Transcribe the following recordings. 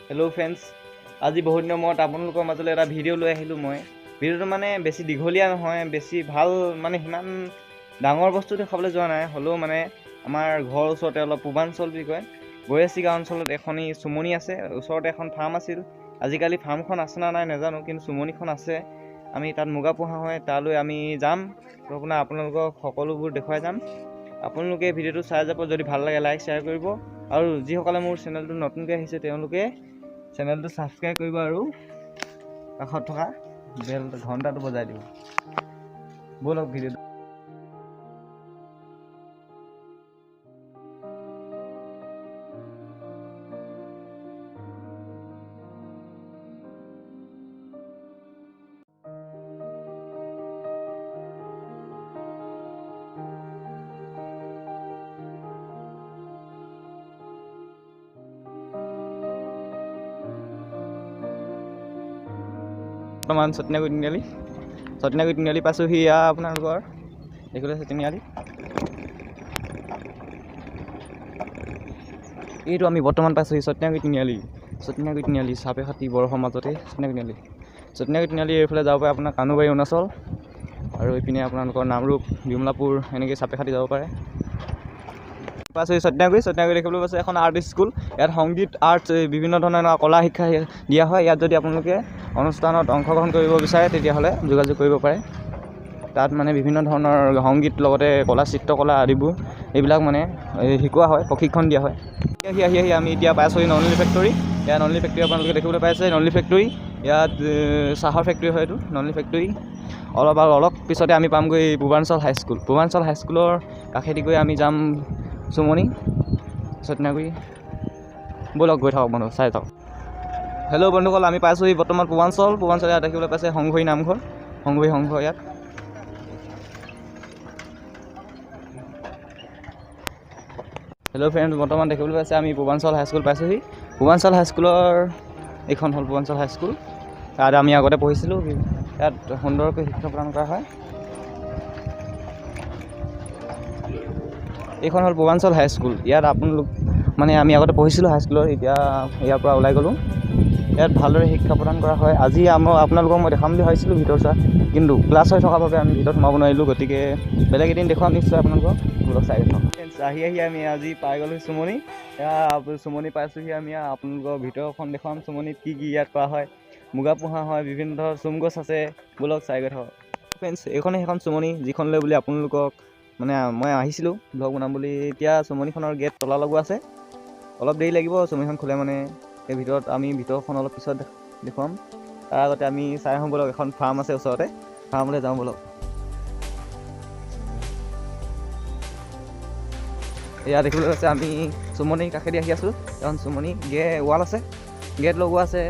Hello' friends, আজি বহুত দিনৰ মূৰত আপোনালোকৰ মাজলৈ এটা ভিডিঅ' লৈ আহিলোঁ মই। ভিডিঅ'টো মানে বেছি দীঘলীয়া নহয়, বেছি ভাল মানে সিমান ডাঙৰ বস্তু দেখাবলৈ যোৱা নাই। হ'লেও মানে আমাৰ ঘৰৰ ওচৰতে অলপ পূৰ্বাঞ্চল বুলি কয়, গয়েচি গাঁও অঞ্চলত এখনি চুমনি আছে। ওচৰতে এখন ফাৰ্ম আছিল, আজিকালি ফাৰ্মখন আছে না নাই নাজানো, কিন্তু চুমনিখন আছে। আমি তাত মুগা পোহা হয়, তালৈ আমি যাম। তো আপোনালোকক সকলোবোৰ দেখুৱাই যাম। আপোনালোকে ভিডিঅ'টো চাই যাব, যদি ভাল লাগে লাইক শ্বেয়াৰ কৰিব, আৰু যিসকলে মোৰ চেনেলটো নতুনকৈ আহিছে তেওঁলোকে চেনেলটো ছাবস্ক্ৰাইব কৰিব আৰু কাষত থকা বেল ঘণ্টাটো বজাই দিব। ব'লক ভিডিঅ'টো। বৰ্তমান চতিনাগুৰি তিনিআলি পাইছোঁহি। আপোনালোকৰ দেখিলে তিনিআলি, এইটো আমি বৰ্তমান পাইছোঁহি চতিনাগুৰি তিনিআলি চাপেখাতি বৰফৰ মাজতে চতিনাগুৰি তিনিআলি এইফালে যাব পাৰে আপোনাৰ কানুবাৰী অৰুণাচল, আৰু এইপিনে আপোনালোকৰ নামৰূপ বিমলাপুৰ এনেকৈ চাপেখাতি যাব পাৰে। পাইছোঁহি চতিনাগুৰি দেখিবলৈ পাইছে এখন আৰ্ট স্কুল। ইয়াত সংগীত আৰ্ট বিভিন্ন ধৰণৰ কলা শিক্ষা দিয়া হয়। ইয়াত যদি আপোনালোকে অনুষ্ঠানত অংশগ্ৰহণ কৰিব বিচাৰে তেতিয়াহ'লে যোগাযোগ কৰিব পাৰে। তাত মানে বিভিন্ন ধৰণৰ সংগীত লগতে কলা চিত্ৰকলা আদিবোৰ এইবিলাক মানে শিকোৱা হয়, প্ৰশিক্ষণ দিয়া হয়। আহি আমি এতিয়া পাইছোঁহি নললী ফেক্টৰী। ইয়াত নললী ফেক্টৰী আপোনালোকে দেখিবলৈ পাইছে, নললী ফেক্টৰী। ইয়াত চাহৰ ফেক্টৰী হয়, এইটো নললী ফেক্টৰী। অলপ পিছতে আমি পামগৈ পূৰ্বাঞ্চল হাইস্কুলৰ কাষেদি গৈ আমি যাম চুমনি চতিনাগুৰি। ব'লক গৈ থাকক বন্ধু, চাই যাওক। হেল্ল' বন্ধুসকল, আমি পাইছোঁহি বৰ্তমান পূৰ্বাঞ্চল। ইয়াত দেখিবলৈ পাইছে সংঘৰী নামঘৰ, সংঘ ইয়াত। হেল্ল' ফ্ৰেণ্ড, বৰ্তমান দেখিবলৈ পাইছে আমি পূৰ্বাঞ্চল হাইস্কুল পাইছোঁহি। পূৰ্বাঞ্চল হাইস্কুলৰ এইখন হ'ল পূৰ্বাঞ্চল হাইস্কুল। তাত আমি আগতে পঢ়িছিলোঁ। ইয়াত সুন্দৰকৈ শিক্ষা প্ৰদান কৰা হয়। এইখন হ'ল পূৰ্বাঞ্চল হাইস্কুল। ইয়াত আপোনালোক মানে আমি আগতে পঢ়িছিলোঁ হাইস্কুলত, এতিয়া ইয়াৰ পৰা ওলাই গ'লোঁ। ইয়াত ভালদৰে শিক্ষা প্ৰদান কৰা হয়। আজি আপোনালোকক মই দেখাম বুলি ভাবিছিলোঁ ভিতৰত চোৱা, কিন্তু ক্লাছ হৈ থকাৰ বাবে আমি ভিতৰত সোমাব নোৱাৰিলোঁ। গতিকে বেলেগ এদিন দেখুৱাম নিশ্চয় আপোনালোকক। চাই থাকক। আহি আমি আজি পাই গ'লোঁ চুমনি। চুমনি পাইছোঁহি আমি। আপোনালোকৰ ভিতৰখন দেখুৱাম। চুমনিত কি ইয়াত কৰা হয়। মুগা পোহা হয়, বিভিন্ন ধৰণৰ চোম গছ আছে। ব'লক চাই গৈ থাকক। ফ্ৰেণ্ডছ, এইখনে সেইখন চুমনি যিখনলৈ বুলি আপোনালোকক মানে মই আহিছিলোঁ ব্লগ বনাম বুলি। এতিয়া চুমনিখনৰ গেট তলা লগোৱা আছে, অলপ দেৰি লাগিব চুমনিখন খোলে মানে। সেই ভিতৰত আমি ভিতৰখন অলপ পিছত দেখুৱাম। তাৰ আগতে আমি চাই আহোঁ ব'লক। এখন ফাৰ্ম আছে ওচৰতে, ফাৰ্মলৈ যাওঁ ব'লক। এয়া দেখিবলৈ পাইছে আমি চুমনিৰ কাষেদি আহি আছোঁ। এখন চুমনি ৱাল আছে, গেট লগোৱা আছে।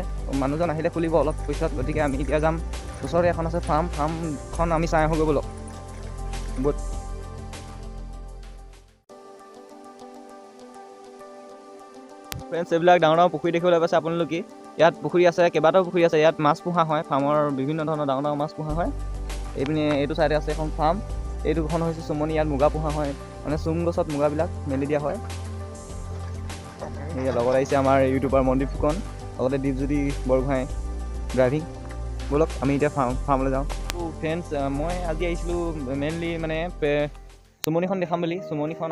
মানুহজন আহিলে খুলিব অলপ পিছত, গতিকে আমি এতিয়া যাম। ওচৰতে এখন আছে ফাৰ্মখন আমি চাই আহোঁগৈ ব'লক। ফ্ৰেণ্ডছ, এইবিলাক ডাঙৰ ডাঙৰ পুখুৰী দেখিবলৈ পাইছে আপোনালোকে। ইয়াত পুখুৰী আছে, কেইবাটাও পুখুৰী আছে। ইয়াত মাছ পোহা হয়, ফাৰ্মৰ বিভিন্ন ধৰণৰ ডাঙৰ ডাঙৰ মাছ পোহা হয়। এইপিনে এইটো চাইডে আছে এখন ফাৰ্ম, এইটোখন হৈছে চুমনি। ইয়াত মুগা পোহা হয়, মানে চোম গছত মুগাবিলাক মেলি দিয়া হয়। লগত আহিছে আমাৰ ইউটিউবাৰ মনদীপ ফুকন, লগতে দীপজ্যোতি বৰগোহাঁই ড্ৰাইভিং। ব'লক আমি এতিয়া ফাৰ্মলৈ যাওঁ। ফ্ৰেণ্ডছ, মই আজি আহিছিলোঁ মেইনলি মানে চুমনিখন দেখাম বুলি।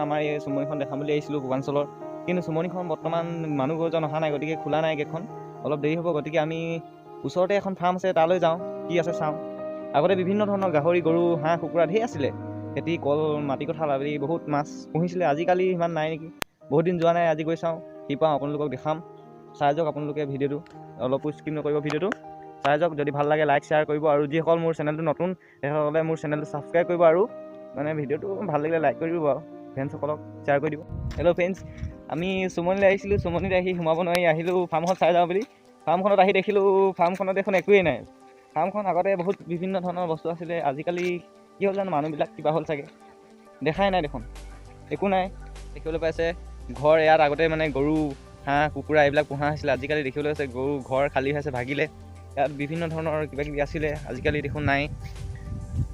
আমাৰ এই চুমনিখন দেখাম বুলি আহিছিলোঁ পূৰ্বাঞ্চলৰ। কিন্তু চুমনিখন বৰ্তমান মানুহজন অহা নাই, গতিকে খোলা নাই গেটখন, অলপ দেৰি হ'ব। গতিকে আমি ওচৰতে এখন ফাৰ্ম আছে, তালৈ যাওঁ, কি আছে চাওঁ। আগতে বিভিন্ন ধৰণৰ গাহৰি, গৰু, হাঁহ, কুকুৰা ধেৰ আছিলে। খেতি, কল, মাটি কঁঠাল আদি বহুত মাছ পুহিছিলে। আজিকালি ইমান নাই নেকি, বহুত দিন যোৱা নাই। আজি গৈ চাওঁ, কি পাওঁ আপোনালোকক দেখাম। চাই যাওক আপোনালোকে ভিডিঅ'টো, অলপো স্কিপ নকৰিব ভিডিঅ'টো। চাই যাওক, যদি ভাল লাগে লাইক শ্বেয়াৰ কৰিব, আৰু যিসকল মোৰ চেনেলটো নতুন সেইসকলে মোৰ চেনেলটো ছাবস্ক্ৰাইব কৰিব, আৰু মানে ভিডিঅ'টো ভাল লাগিলে লাইক কৰি দিব, আৰু ফ্ৰেণ্ডসকলক শ্বেয়াৰ কৰি দিব। হেল্ল' ফ্ৰেণ্ডছ, আমি চুমনিলৈ আহিছিলোঁ। চুমনিত আহি সোমাব নোৱাৰি, আহিলোঁ ফাৰ্মখন চাই যাওঁ বুলি। ফাৰ্মখনত আহি দেখিলোঁ ফাৰ্মখনত দেখোন একোৱেই নাই। ফাৰ্মখন আগতে বহুত বিভিন্ন ধৰণৰ বস্তু আছিলে। আজিকালি কি হ'ল জানো, মানুহবিলাক কিবা হ'ল চাগে, দেখাই নাই দেখোন, একো নাই। দেখিবলৈ পাইছে ঘৰ, ইয়াত আগতে মানে গৰু, হাঁহ, কুকুৰা এইবিলাক পোহা হৈছিলে। আজিকালি দেখিবলৈ পাইছে গৰু ঘৰ খালী হৈ আছে, ভাগিলে। ইয়াত বিভিন্ন ধৰণৰ কিবা কিবি আছিলে, আজিকালি দেখোন নাই,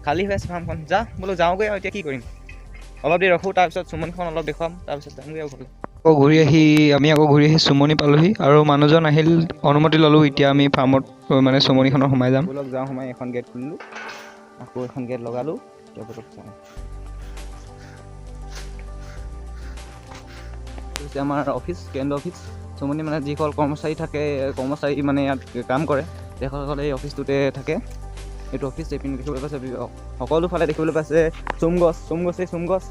খালী হৈ আছে ফাৰ্মখন। বোলো যাওঁগৈ আৰু এতিয়া কি কৰিম, অলপ দেৰি ৰখোঁ, তাৰপিছত চুমনিখন অলপ দেখুৱাম, তাৰপিছত যামগৈ আৰু ঘৰলৈ। আমি আকৌ ঘূৰি আহি চুমনি পালোহি আৰু মানুহজন আহিল, অনুমতি ল'লোঁ। এতিয়া আমি ফাৰ্মত মানে চুমনিখনত সোমাই যাম। ব'লক যাওঁ, সোমাই এখন গেট খুলিলোঁ, আকৌ এখন গেট লগালোঁ। এতিয়া ব'লক যাওঁ। হৈছে আমাৰ অফিচ, কেন্দ্ৰ অফিচ। চুমনি মানে যিসকল কৰ্মচাৰী থাকে, কৰ্মচাৰী মানে ইয়াত কাম কৰে, তেখেতসকলে এই অফিচটোতে থাকে। এইটো অফিচ এইপিনে দেখিবলৈ পাইছে, সকলো ফালে দেখিবলৈ পাইছে চুম গছ।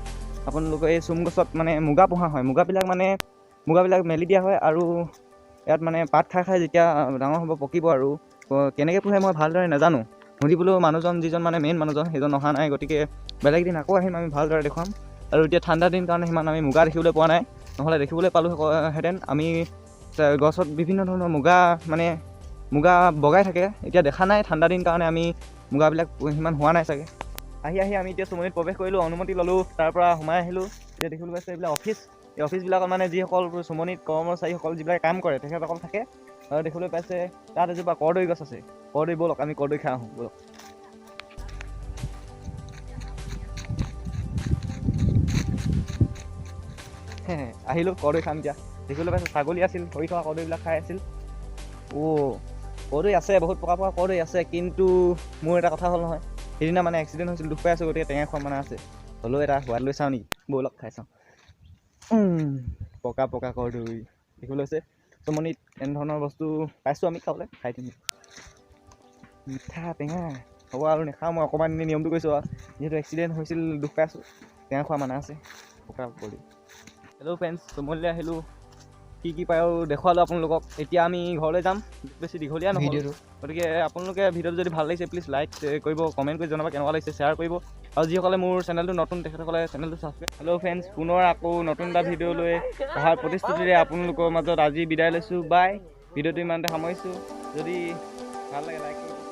আপোনালোকে এই চুম গছত মানে মুগা পোহা হয়। মুগাবিলাক মেলি দিয়া হয় আৰু ইয়াত মানে পাত খাই যেতিয়া ডাঙৰ হ'ব, পকিব। আৰু কেনেকৈ পোহে মই ভালদৰে নাজানো, সুধিবলৈও মানুহজন যিজন মানে মেইন মানুহজন সেইজন অহা নাই। গতিকে বেলেগ দিন আকৌ আহিম, আমি ভালদৰে দেখুৱাম। আৰু এতিয়া ঠাণ্ডা দিন কাৰণে সিমান আমি মুগা দেখিবলৈ পোৱা নাই, নহ'লে দেখিবলৈ পালোহেঁতেন। আমি গছত বিভিন্ন ধৰণৰ মুগা বগাই থাকে, এতিয়া দেখা নাই। ঠাণ্ডা দিন কাৰণে আমি মুগাবিলাক সিমান হোৱা নাই চাগে। আহি আমি এতিয়া চুমনিত প্ৰৱেশ কৰিলোঁ, অনুমতি ল'লোঁ, তাৰ পৰা সোমাই আহিলোঁ। এতিয়া দেখিবলৈ পাইছে এইবিলাক অফিচ। এই অফিচবিলাকত মানে যিসকল চুমনিত কৰ্মচাৰীসকল যিবিলাক কাম কৰে, তেখেতসকল থাকে। আৰু দেখিবলৈ পাইছে তাত এজোপা কৰ্দৈ গছ আছে। কৰ্দৈ, ব'লক আমি কৰ্দৈ খাই আহোঁ, ব'লক। আহিলোঁ, কৰ্দৈ খাম এতিয়া। দেখিবলৈ পাইছে ছাগলী আছিল, ধৰি থকা কৰ্দৈবিলাক খাই আছিল। কৰ্দৈ আছে, বহুত পকা কৰ্দৈ আছে, কিন্তু মোৰ এটা কথা হ'ল নহয়, সেইদিনা মানে এক্সিডেণ্ট হৈছিল, দুখ পাই আছোঁ। গতিকে টেঙা খোৱা মানে আছে, হ'লেও এটা সোৱাদ লৈ চাওঁ নেকি, ব'লক খাই চাওঁ। পকা কৰ্দৈ দেখিবলৈ হৈছে। চুমনিত এনেধৰণৰ বস্তু পাইছোঁ আমি খাবলৈ, খাই দিম। মিঠা টেঙা হ'ব আৰু নাখাওঁ মই, অকণমান এনেই নিয়মটো কৈছোঁ আৰু। যিহেতু এক্সিডেণ্ট হৈছিল, দুখ পাই আছোঁ, টেঙা খোৱা মানে আছে, পকা কৰ্দৈ। হেল্ল' ফ্ৰেণ্ডছ, চুমনিলৈ আহিলোঁ, কি পায় আৰু দেখুৱালোঁ আপোনালোকক। এতিয়া আমি ঘৰলৈ যাম, বেছি দীঘলীয়া নহয়। গতিকে আপোনালোকে ভিডিঅ'টো যদি ভাল লাগিছে, প্লিজ লাইক কৰিব, কমেণ্ট কৰি জনাব কেনেকুৱা লাগিছে, শ্বেয়াৰ কৰিব। আৰু যিসকলে মোৰ চেনেলটো নতুন, তেখেতসকলে চেনেলটো ছাবস্ক্ৰাইব। হেল্ল' ফ্ৰেণ্ডছ, পুনৰ আকৌ নতুন এটা ভিডিঅ' লৈ অহাৰ প্ৰতিশ্ৰুতিৰে আপোনালোকৰ মাজত আজি বিদায় লৈছোঁ। বাই। ভিডিঅ'টো ইমানতে সামৰিছোঁ। যদি ভাল লাগে লাইক কৰিব।